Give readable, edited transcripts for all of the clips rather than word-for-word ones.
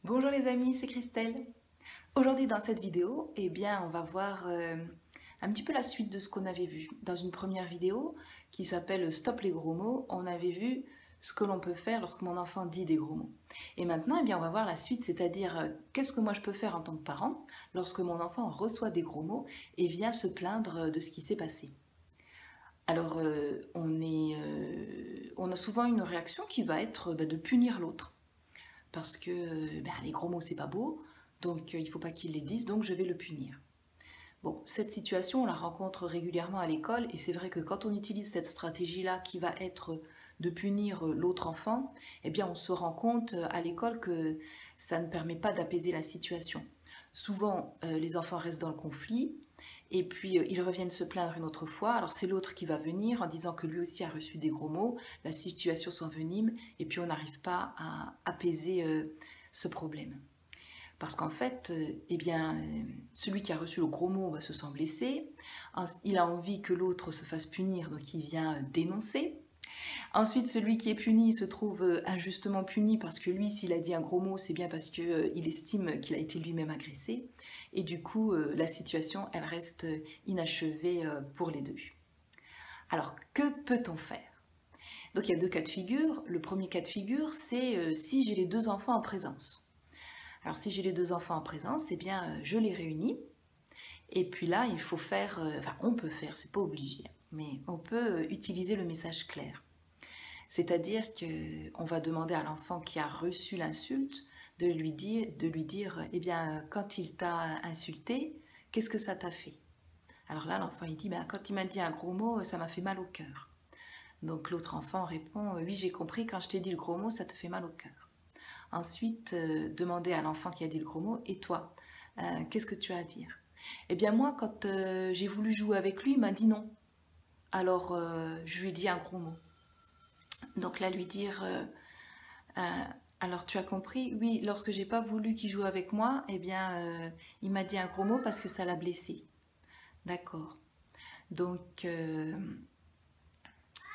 Bonjour les amis, c'est Christelle. Aujourd'hui dans cette vidéo, on va voir un petit peu la suite de ce qu'on avait vu. Dans une première vidéo qui s'appelle Stop les gros mots, on avait vu ce que l'on peut faire lorsque mon enfant dit des gros mots. Et maintenant, on va voir la suite, c'est-à-dire qu'est-ce que moi je peux faire en tant que parent lorsque mon enfant reçoit des gros mots et vient se plaindre de ce qui s'est passé. Alors, on a souvent une réaction qui va être de punir l'autre parce que les gros mots c'est pas beau, donc il faut pas qu'il les dise, donc je vais le punir. Bon, cette situation on la rencontre régulièrement à l'école et c'est vrai que quand on utilise cette stratégie-là qui va être de punir l'autre enfant, on se rend compte à l'école que ça ne permet pas d'apaiser la situation. Souvent, les enfants restent dans le conflit et puis ils reviennent se plaindre une autre fois. Alors c'est l'autre qui va venir en disant que lui aussi a reçu des gros mots, la situation s'envenime et puis on n'arrive pas à apaiser ce problème. Parce qu'en fait, celui qui a reçu le gros mot se sent blessé, il a envie que l'autre se fasse punir, donc il vient dénoncer. Ensuite, celui qui est puni se trouve injustement puni parce que lui, s'il a dit un gros mot, c'est bien parce qu'il estime qu'il a été lui-même agressé. Et du coup, la situation, elle reste inachevée pour les deux. Alors, que peut-on faire? Donc, il y a deux cas de figure. Le premier cas de figure, c'est si j'ai les deux enfants en présence. Alors, si j'ai les deux enfants en présence, je les réunis. Et puis là, il faut faire, on peut faire, c'est pas obligé, mais on peut utiliser le message clair. C'est-à-dire qu'on va demander à l'enfant qui a reçu l'insulte de lui dire, quand il t'a insulté, qu'est-ce que ça t'a fait? Alors là, l'enfant, il dit, quand il m'a dit un gros mot, ça m'a fait mal au cœur. Donc l'autre enfant répond, oui, j'ai compris, quand je t'ai dit le gros mot, ça te fait mal au cœur. Ensuite, demander à l'enfant qui a dit le gros mot, et toi, qu'est-ce que tu as à dire? Eh bien moi, quand j'ai voulu jouer avec lui, il m'a dit non. Alors, je lui ai dit un gros mot. Donc là, lui dire, euh, alors tu as compris, oui, lorsque j'ai pas voulu qu'il joue avec moi, il m'a dit un gros mot parce que ça l'a blessé. D'accord. Donc, et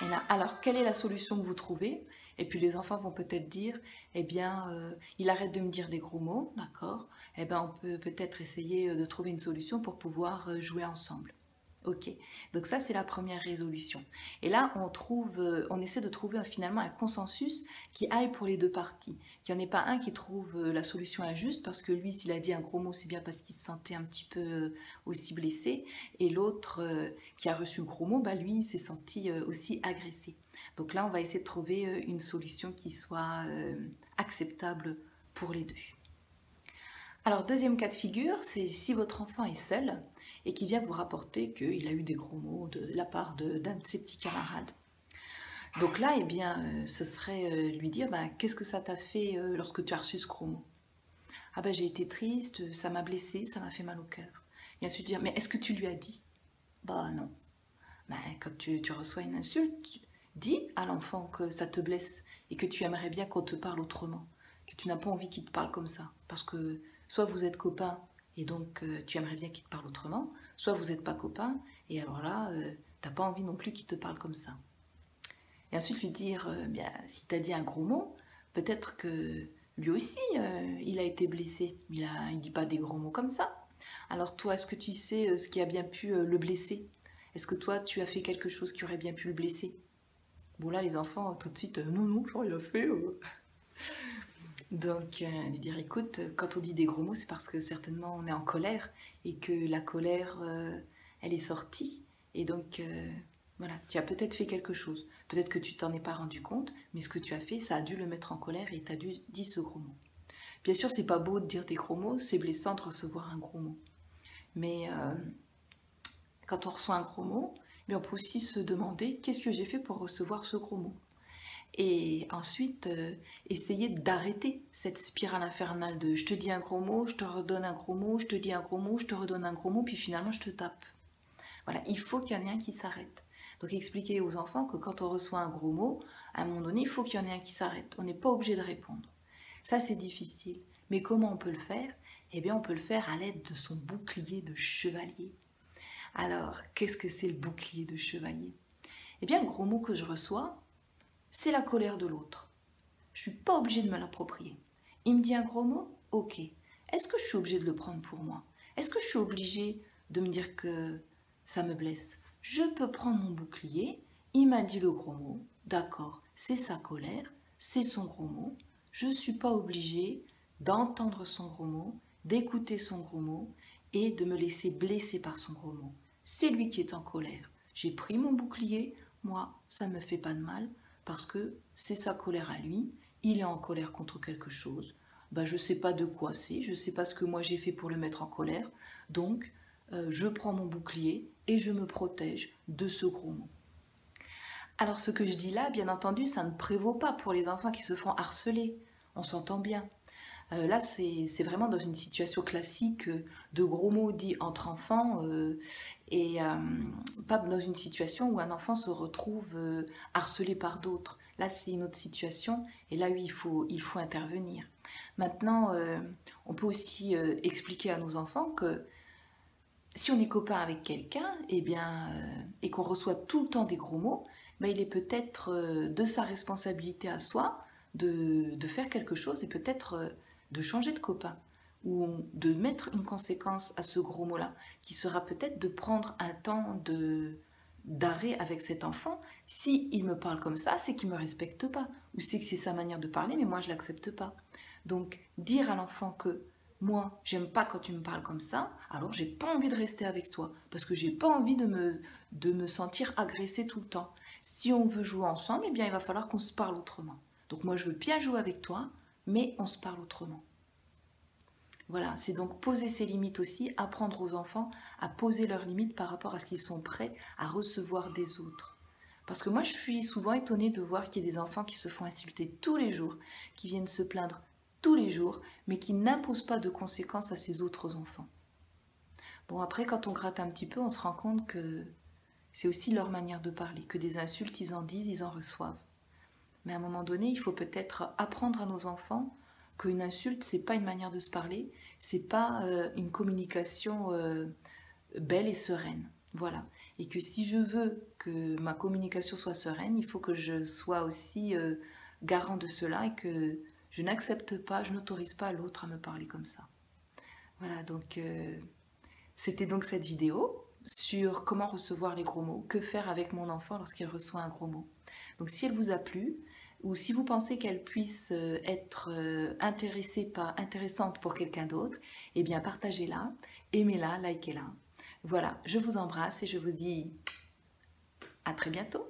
là, alors, quelle est la solution que vous trouvez? Et puis les enfants vont peut-être dire, il arrête de me dire des gros mots, d'accord? On peut peut-être essayer de trouver une solution pour pouvoir jouer ensemble. Ok, donc ça c'est la première résolution. Et là on essaie de trouver finalement un consensus qui aille pour les deux parties. Qu'il n'y en ait pas un qui trouve la solution injuste parce que lui s'il a dit un gros mot c'est bien parce qu'il se sentait un petit peu aussi blessé et l'autre qui a reçu le gros mot, lui il s'est senti aussi agressé. Donc là on va essayer de trouver une solution qui soit acceptable pour les deux. Alors, deuxième cas de figure, c'est si votre enfant est seul et qu'il vient vous rapporter qu'il a eu des gros mots de la part d'un de ses petits camarades. Donc là, ce serait lui dire, qu'est-ce que ça t'a fait lorsque tu as reçu ce gros mot? Ah j'ai été triste, ça m'a blessé, ça m'a fait mal au cœur. Et ensuite dire, mais est-ce que tu lui as dit? Bah non. Quand tu reçois une insulte, dis à l'enfant que ça te blesse et que tu aimerais bien qu'on te parle autrement, que tu n'as pas envie qu'il te parle comme ça. Parce que soit vous êtes copains et donc tu aimerais bien qu'il te parle autrement, soit vous n'êtes pas copains et alors là, t'as pas envie non plus qu'il te parle comme ça. Et ensuite lui dire, si tu as dit un gros mot, peut-être que lui aussi, il a été blessé. Il dit pas des gros mots comme ça. Alors toi, est-ce que tu sais ce qui a bien pu le blesser? Est-ce que toi, tu as fait quelque chose qui aurait bien pu le blesser? Bon là, les enfants, tout de suite, non, non, j'ai rien fait. Donc, lui dire, écoute, quand on dit des gros mots, c'est parce que certainement on est en colère et que la colère, elle est sortie. Et donc, voilà, tu as peut-être fait quelque chose. Peut-être que tu t'en es pas rendu compte, mais ce que tu as fait, ça a dû le mettre en colère et tu as dû dire ce gros mot. Bien sûr, c'est pas beau de dire des gros mots, c'est blessant de recevoir un gros mot. Mais quand on reçoit un gros mot, on peut aussi se demander qu'est-ce que j'ai fait pour recevoir ce gros mot. Et ensuite, essayer d'arrêter cette spirale infernale de je te dis un gros mot, je te redonne un gros mot, je te dis un gros mot, je te redonne un gros mot, puis finalement je te tape. Voilà, il faut qu'il y en ait un qui s'arrête. Donc expliquer aux enfants que quand on reçoit un gros mot, à un moment donné, il faut qu'il y en ait un qui s'arrête. On n'est pas obligé de répondre. Ça, c'est difficile. Mais comment on peut le faire? On peut le faire à l'aide de son bouclier de chevalier. Alors, qu'est-ce que c'est le bouclier de chevalier? Le gros mot que je reçois, c'est la colère de l'autre. Je ne suis pas obligée de me l'approprier. Il me dit un gros mot? Ok. Est-ce que je suis obligée de le prendre pour moi? Est-ce que je suis obligée de me dire que ça me blesse? Je peux prendre mon bouclier, il m'a dit le gros mot, d'accord, c'est sa colère, c'est son gros mot, je ne suis pas obligée d'entendre son gros mot, d'écouter son gros mot et de me laisser blesser par son gros mot. C'est lui qui est en colère. J'ai pris mon bouclier, moi, ça ne me fait pas de mal parce que c'est sa colère à lui, il est en colère contre quelque chose. Ben, je ne sais pas de quoi c'est, je ne sais pas ce que moi j'ai fait pour le mettre en colère, donc je prends mon bouclier et je me protège de ce gros mot. Alors ce que je dis là, bien entendu, ça ne prévaut pas pour les enfants qui se font harceler, on s'entend bien. Là, c'est vraiment dans une situation classique de gros mots dits entre enfants et pas dans une situation où un enfant se retrouve harcelé par d'autres. Là, c'est une autre situation et là, oui, il faut intervenir. Maintenant, on peut aussi expliquer à nos enfants que si on est copain avec quelqu'un et qu'on reçoit tout le temps des gros mots, ben, il est peut-être de sa responsabilité à soi de faire quelque chose et peut-être de changer de copain ou de mettre une conséquence à ce gros mot-là, qui sera peut-être de prendre un temps d'arrêt avec cet enfant. Si il me parle comme ça, c'est qu'il ne me respecte pas, ou c'est que c'est sa manière de parler, mais moi je ne l'accepte pas. Donc dire à l'enfant que moi, j'aime pas quand tu me parles comme ça, alors j'ai pas envie de rester avec toi, parce que j'ai pas envie de me sentir agressée tout le temps. Si on veut jouer ensemble, eh bien il va falloir qu'on se parle autrement. Donc moi je veux bien jouer avec toi, mais on se parle autrement. Voilà, c'est donc poser ses limites aussi, apprendre aux enfants à poser leurs limites par rapport à ce qu'ils sont prêts à recevoir des autres. Parce que moi je suis souvent étonnée de voir qu'il y a des enfants qui se font insulter tous les jours, qui viennent se plaindre tous les jours, mais qui n'imposent pas de conséquences à ces autres enfants. Bon, après, quand on gratte un petit peu, on se rend compte que c'est aussi leur manière de parler, que des insultes, ils en disent, ils en reçoivent. Mais à un moment donné, il faut peut-être apprendre à nos enfants qu'une insulte, c'est pas une manière de se parler, c'est pas une communication belle et sereine. Voilà. Et que si je veux que ma communication soit sereine, il faut que je sois aussi garant de cela et que je n'accepte pas, je n'autorise pas l'autre à me parler comme ça. Voilà, donc c'était donc cette vidéo sur comment recevoir les gros mots, que faire avec mon enfant lorsqu'il reçoit un gros mot. Donc si elle vous a plu, ou si vous pensez qu'elle puisse être intéressante pour quelqu'un d'autre, eh bien partagez-la, aimez-la, likez-la. Voilà, je vous embrasse et je vous dis à très bientôt.